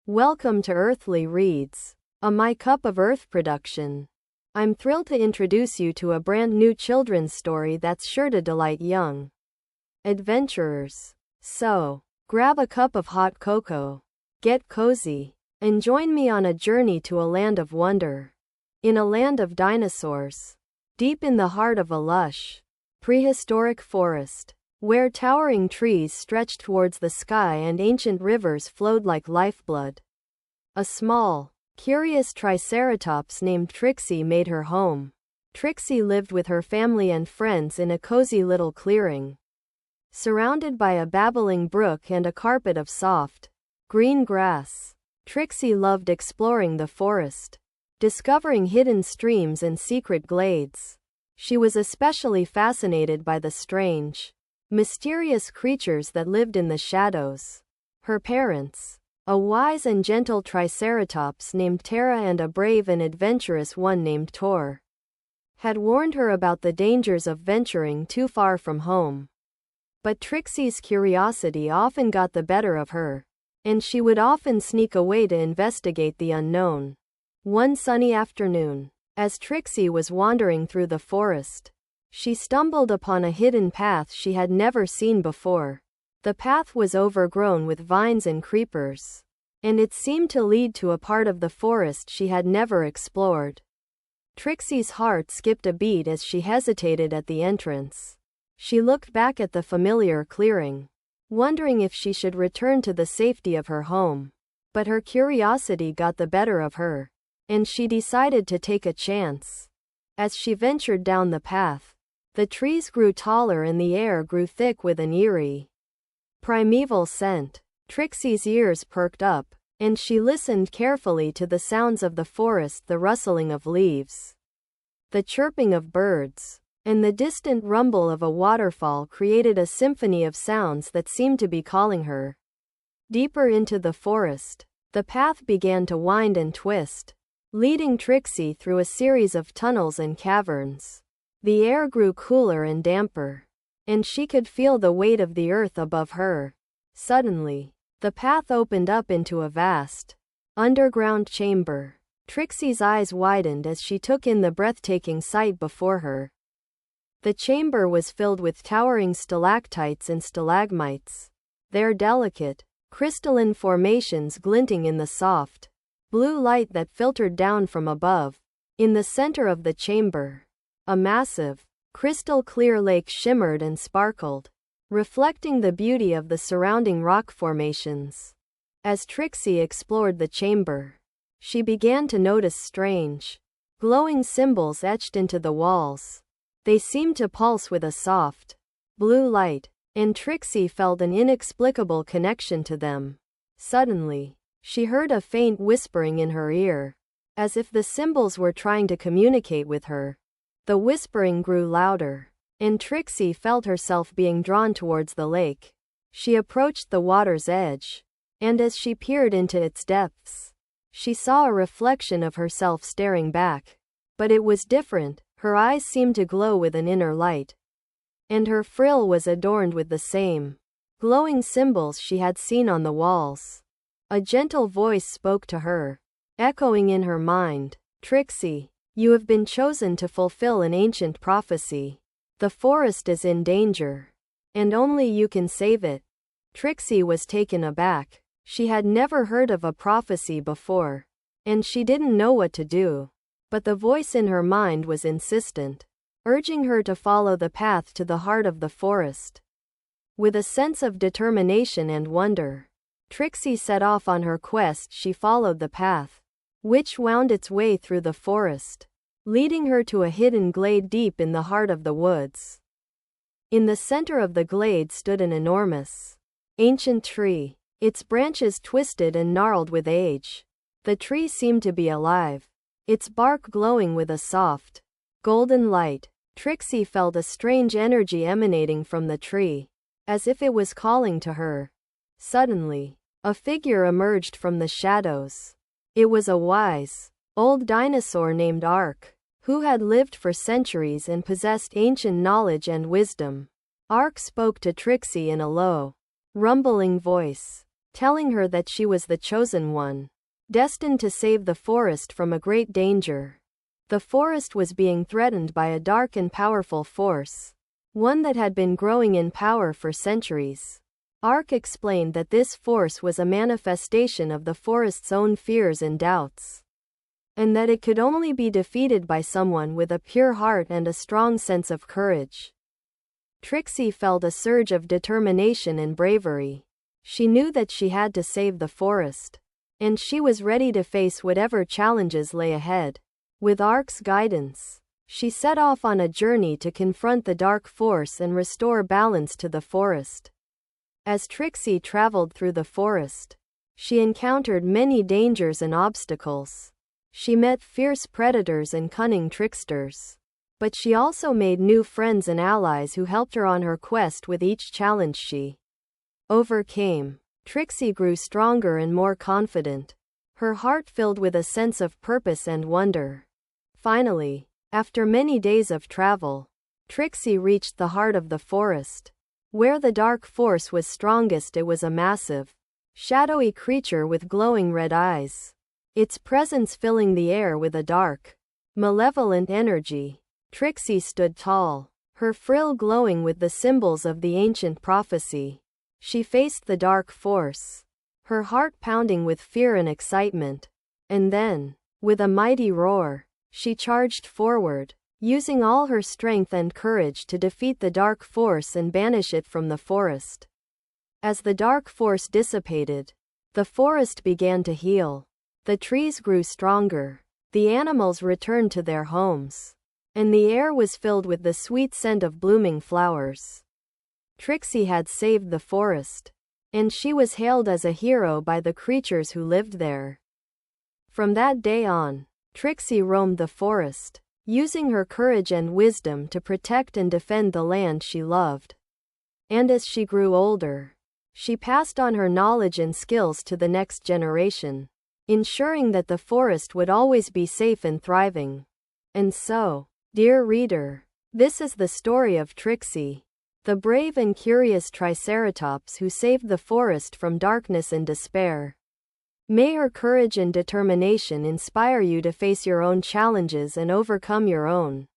Welcome to Earthly Reads, a My Cup of Earth production. I'm thrilled to introduce you to a brand new children's story that's sure to delight young adventurers. So, grab a cup of hot cocoa, get cozy, and join me on a journey to a land of wonder. In a land of dinosaurs, deep in the heart of a lush, prehistoric forest, where towering trees stretched towards the sky and ancient rivers flowed like lifeblood. A small, curious triceratops named Trixie made her home. Trixie lived with her family and friends in a cozy little clearing, surrounded by a babbling brook and a carpet of soft, green grass. Trixie loved exploring the forest, discovering hidden streams and secret glades. She was especially fascinated by the strange, mysterious creatures that lived in the shadows. Her parents, a wise and gentle triceratops named Tara and a brave and adventurous one named Tor, had warned her about the dangers of venturing too far from home. But Trixie's curiosity often got the better of her, and she would often sneak away to investigate the unknown. One sunny afternoon, as Trixie was wandering through the forest, she stumbled upon a hidden path she had never seen before. The path was overgrown with vines and creepers, and it seemed to lead to a part of the forest she had never explored. Trixie's heart skipped a beat as she hesitated at the entrance. She looked back at the familiar clearing, wondering if she should return to the safety of her home. But her curiosity got the better of her, and she decided to take a chance. As she ventured down the path, the trees grew taller and the air grew thick with an eerie, primeval scent. Trixie's ears perked up, and she listened carefully to the sounds of the forest, the rustling of leaves, the chirping of birds, and the distant rumble of a waterfall created a symphony of sounds that seemed to be calling her deeper into the forest. The path began to wind and twist, leading Trixie through a series of tunnels and caverns. The air grew cooler and damper, and she could feel the weight of the earth above her. Suddenly, the path opened up into a vast, underground chamber. Trixie's eyes widened as she took in the breathtaking sight before her. The chamber was filled with towering stalactites and stalagmites, their delicate, crystalline formations glinting in the soft, blue light that filtered down from above. In the center of the chamber, a massive, crystal-clear lake shimmered and sparkled, reflecting the beauty of the surrounding rock formations. As Trixie explored the chamber, she began to notice strange, glowing symbols etched into the walls. They seemed to pulse with a soft, blue light, and Trixie felt an inexplicable connection to them. Suddenly, she heard a faint whispering in her ear, as if the symbols were trying to communicate with her. The whispering grew louder, and Trixie felt herself being drawn towards the lake. She approached the water's edge, and as she peered into its depths, she saw a reflection of herself staring back. But it was different. Her eyes seemed to glow with an inner light, and her frill was adorned with the same glowing symbols she had seen on the walls. A gentle voice spoke to her, echoing in her mind, "Trixie, you have been chosen to fulfill an ancient prophecy. The forest is in danger, and only you can save it." Trixie was taken aback. She had never heard of a prophecy before, and she didn't know what to do. But the voice in her mind was insistent, urging her to follow the path to the heart of the forest. With a sense of determination and wonder, Trixie set off on her quest. She followed the path, which wound its way through the forest, leading her to a hidden glade deep in the heart of the woods. In the center of the glade stood an enormous, ancient tree, its branches twisted and gnarled with age. The tree seemed to be alive, its bark glowing with a soft, golden light. Trixie felt a strange energy emanating from the tree, as if it was calling to her. Suddenly, a figure emerged from the shadows. It was a wise, old dinosaur named Ark, who had lived for centuries and possessed ancient knowledge and wisdom. Ark spoke to Trixie in a low, rumbling voice. telling her that she was the chosen one, destined to save the forest from a great danger. The forest was being threatened by a dark and powerful force, one that had been growing in power for centuries. Ark explained that this force was a manifestation of the forest's own fears and doubts, and that it could only be defeated by someone with a pure heart and a strong sense of courage. Trixie felt a surge of determination and bravery. She knew that she had to save the forest, and she was ready to face whatever challenges lay ahead. With Ark's guidance, she set off on a journey to confront the dark force and restore balance to the forest. As Trixie traveled through the forest, she encountered many dangers and obstacles. She met fierce predators and cunning tricksters, but she also made new friends and allies who helped her on her quest. With each challenge she overcame, Trixie grew stronger and more confident, her heart filled with a sense of purpose and wonder. Finally, after many days of travel, Trixie reached the heart of the forest. Where the dark force was strongest, it was a massive, shadowy creature with glowing red eyes, its presence filling the air with a dark, malevolent energy. Trixie stood tall, her frill glowing with the symbols of the ancient prophecy. She faced the dark force, her heart pounding with fear and excitement. And then, with a mighty roar, she charged forward, using all her strength and courage to defeat the dark force and banish it from the forest. As the dark force dissipated, the forest began to heal. The trees grew stronger, the animals returned to their homes, and the air was filled with the sweet scent of blooming flowers. Trixie had saved the forest, and she was hailed as a hero by the creatures who lived there. From that day on, Trixie roamed the forest, using her courage and wisdom to protect and defend the land she loved. And as she grew older, she passed on her knowledge and skills to the next generation, ensuring that the forest would always be safe and thriving. And so, dear reader, this is the story of Trixie, the brave and curious Triceratops who saved the forest from darkness and despair. May her courage and determination inspire you to face your own challenges and overcome your own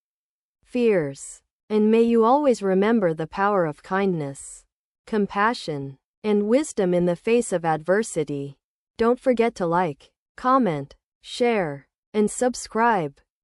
fears. And may you always remember the power of kindness, compassion, and wisdom in the face of adversity. Don't forget to like, comment, share, and subscribe.